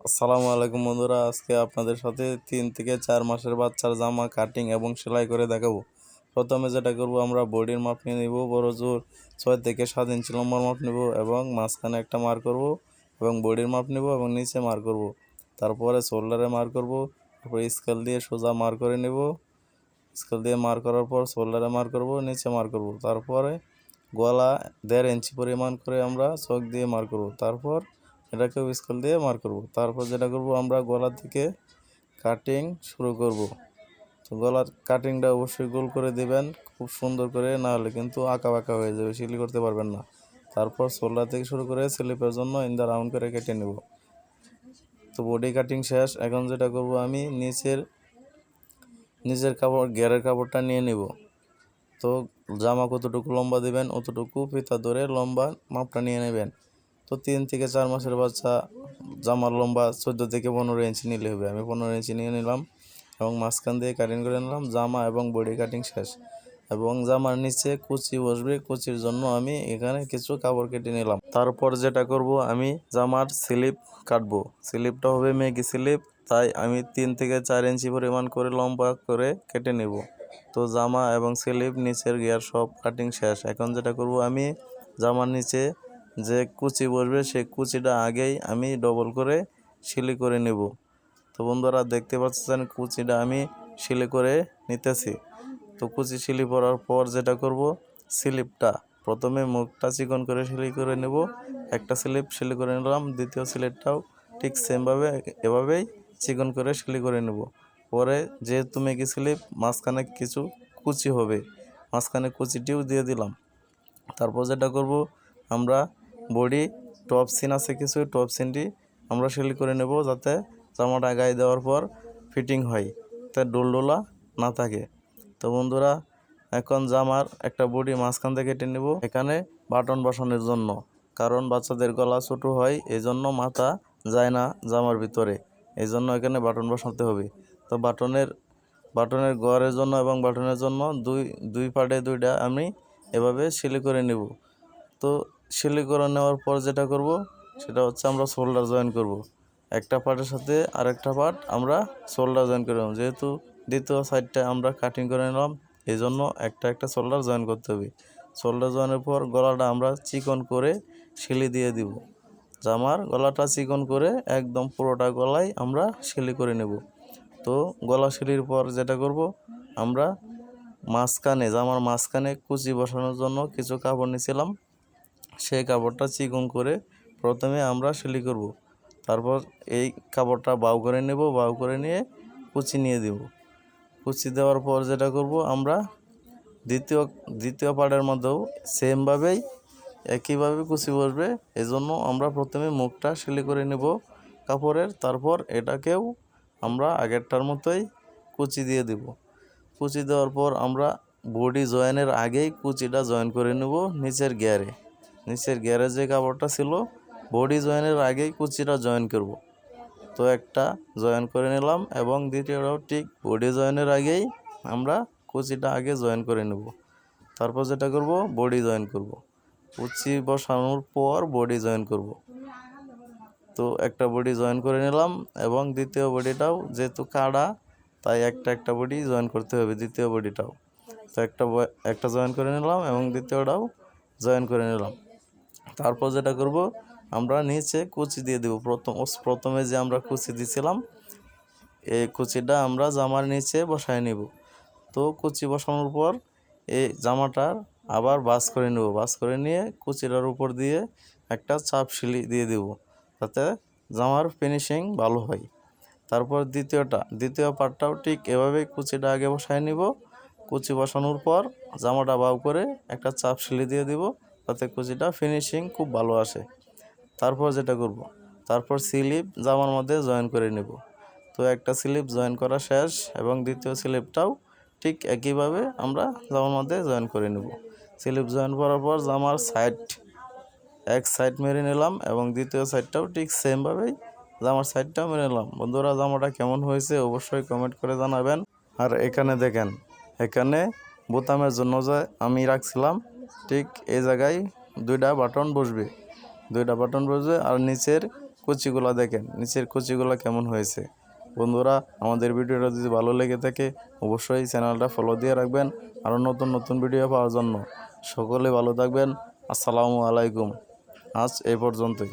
আসসালামু আলাইকুম বন্ধুরা, আজকে আপনাদের সাথে 3 থেকে 4 মাসের বাচ্চার জামা কাটিং এবং সেলাই করে দেখাবো। প্রথমে যেটা করব, আমরা বডির মাপ নিয়ে নিব। বড় জোর 6 থেকে 7 ইঞ্চি লম্বার মাপ নেব এবং মাঝখানে একটা মার করব এবং বডির মাপ নেব এবং নিচে মার করব। তারপরে শোল্ডারে মার করব, তারপরে স্কেল দিয়ে সোজা মার করে নেব। স্কেল দিয়ে মার করার পর শোল্ডারে মার করব, নিচে মার করব। তারপরে গলা 1.5 ইঞ্চি পরিমাণ করে আমরা চক দিয়ে মার করব। তারপর এটাকেও স্কেল দিয়ে মার করব। তারপর যেটা করব, আমরা গলা থেকে কাটিং শুরু করব। তো গলার কাটিংটা অবশ্যই গোল করে দিবেন, খুব সুন্দর করে, না হলে কিন্তু আঁকা বাঁকা হয়ে যাবে, সিলি করতে পারবেন না। তারপর শোল্ডার থেকে শুরু করে স্লিপের জন্য ইন দ্য রাউন্ড করে কেটে নেব। তো বডি কাটিং শেষ। এখন যেটা করব, আমি নিচের কাপড়, ঘেরের কাপড়টা নিয়ে নেব। তো জামা কতটুকু লম্বা দিবেন অতটুকু ফিতা ধরে লম্বা মাপটা নিয়ে নেবেন। তো 3 থেকে 4 মাসের বাচ্চা জামার লম্বা 14 থেকে 15 ইঞ্চি নিলে হবে। আমি 15 ইঞ্চি নিয়ে নিলাম এবং মাঝখান দিয়ে কাটিং করে নিলাম। জামা এবং বডি কাটিং শেষ এবং জামার নিচে কুচি বসবে, কুচির জন্য আমি এখানে কিছু কাপড় কেটে নিলাম। তারপর যেটা করব, আমি জামার স্লিপ কাটবো। স্লিপটা হবে মেগি স্লিপ, তাই আমি 3 থেকে 4 ইঞ্চি পরিমাণ করে লম্বা করে কেটে নেব। তো জামা এবং স্লিপ, নিচের গিয়ার সব কাটিং শেষ। এখন যেটা করব, আমি জামার নিচে যে কুচি বসবে সেই কুচিটা আগেই আমি ডবল করে সিলি করে নেব। তো বন্ধুরা দেখতে পাচ্ছেন কুচিটা আমি সিলি করে নিতেছি। তো কুচি সিলি করার পর যেটা করব, স্লিপটা প্রথমে মুখটা চিকন করে সিলি করে নেব। একটা স্লিপ সিলি করে নিলাম, দ্বিতীয় স্লিপটাও ঠিক সেমভাবে এভাবেই চিকন করে সিলি করে নেব। পরে যেহেতু মেগি স্লিপ, মাঝখানে কিছু কুচি হবে, মাঝখানে কুচিটিও দিয়ে দিলাম। তারপর যেটা করব, আমরা বডি টপ সিন আছে কিছু, টপ সিনটি আমরা সিলি করে নেব, যাতে জামাটা গায়ে দেওয়ার পর ফিটিং হয়, তাই ডোলডোলা না থাকে। তো বন্ধুরা, এখন জামার একটা বডি মাঝখান থেকে কেটে নেব, এখানে বাটন বসানোর জন্য। কারণ বাচ্চাদের গলা ছোটো হয়, এই জন্য মাথা যায় না জামার ভিতরে, এই জন্য এখানে বাটন বসাতে হবে। তো বাটনের গড়ের জন্য এবং বাটনের জন্য দুই পার্টে দুইটা আমি এভাবে সিলি করে নেব। তো সিলি করে নেওয়ার পর যেটা করব, সেটা হচ্ছে আমরা শোল্ডার জয়েন করব। একটা পার্টের সাথে আরেকটা পার্ট আমরা শোল্ডার জয়েন করে নেব। যেহেতু দ্বিতীয় সাইডটা আমরা কাটিং করে নিলাম, এই জন্য একটা শোল্ডার জয়েন করতে হবে। শোল্ডার জয়েনের পর গলাটা আমরা চিকন করে সিলি দিয়ে দিব। জামার গলাটা চিকন করে একদম পুরোটা গলায় আমরা সিলি করে নেব। তো গলা সিলির পর যেটা করব, আমরা জামার মাঝখানে কুচি বসানোর জন্য কিছু কাপড় নিয়েছিলাম, সেই কাপড়টা চিকন করে প্রথমে আমরা সিলি করব। তারপর এই কাপড়টা বাউ করে নেব, বাউ করে নিয়ে কুচি নিয়ে দেব। কুচি দেওয়ার পর যেটা করব, আমরা দ্বিতীয় পার্টের মধ্যেও সেমভাবেই একইভাবে কুচি বসবে, এজন্য আমরা প্রথমে মুখটা সিলি করে নেব কাপড়ের। তারপর এটাকেও আমরা আগেরটার মতোই কুচি দিয়ে দেব। কুচি দেওয়ার পর আমরা বডি জয়েনের আগেই কুচিটা জয়েন করে নেব নিচের গিয়ারে যে কাপড়টা ছিল, বডি জয়েনের আগেই কুচিটা জয়েন করব। তো একটা জয়েন করে নিলাম এবং দ্বিতীয়টাও ঠিক বডি জয়েনের আগেই আমরা কুচিটা আগে জয়েন করে নেব। তারপর যেটা করব, বডি জয়েন করব। কুচি বসানোর পর বডি জয়েন করব। তো একটা বডি জয়েন করে নিলাম এবং দ্বিতীয় বডিটাও যেহেতু কাটা, তাই একটা বডি জয়েন করতে হবে দ্বিতীয় বডিটাও। তো একটা জয়েন করে নিলাম এবং দ্বিতীয়টাও জয়েন করে নিলাম। তারপর যেটা করব, আমরা নিচে কুচি দিয়ে দেব। প্রথমে যে আমরা কুচি দিয়েছিলাম, এই কুচিটা আমরা জামার নিচে বসায় নেব। তো কুচি বসানোর পর এই জামাটার আবার ভাঁজ করে নেব। ভাঁজ করে নিয়ে কুচিটার উপর দিয়ে একটা চাপ সিলি দিয়ে দেব, যাতে জামার ফিনিশিং ভালো হয়। তারপর দ্বিতীয় পার্টটাও ঠিক এভাবেই কুচিটা আগে বসায় নিব। কুচি বসানোর পর জামাটা বাউ করে একটা চাপ সিলি দিয়ে দিব, যাতে কুচিটা ফিনিশিং খুব ভালো আসে। তারপর যেটা করব, তারপর স্লিপ জামার মধ্যে জয়েন করে নেব। তো একটা স্লিপ জয়েন করা শেষ এবং দ্বিতীয় স্লিপটাও ঠিক একইভাবে আমরা জামার মধ্যে জয়েন করে নেব। স্লিপ জয়েন করার পর জামার এক সাইড মেরে নিলাম এবং দ্বিতীয় সাইডটাও ঠিক সেমভাবেই জামার সাইডটাও মেরে নিলাম। বন্ধুরা, জামাটা কেমন হয়েছে অবশ্যই কমেন্ট করে জানাবেন। আর এখানে দেখেন, এখানে বোতামের জন্য যে আমি রাখছিলাম, ঠিক এই জায়গায় দুইটা বাটন বসবে আর নিচের কুচিগুলো দেখেন, নিচের কুচিগুলো কেমন হয়েছে। বন্ধুরা, আমাদের ভিডিওটা যদি ভালো লেগে থাকে অবশ্যই চ্যানেলটা ফলো দিয়ে রাখবেন আরও নতুন নতুন ভিডিও পাওয়ার জন্য। সকলে ভালো থাকবেন। আসসালামু আলাইকুম। আজ এই পর্যন্তই।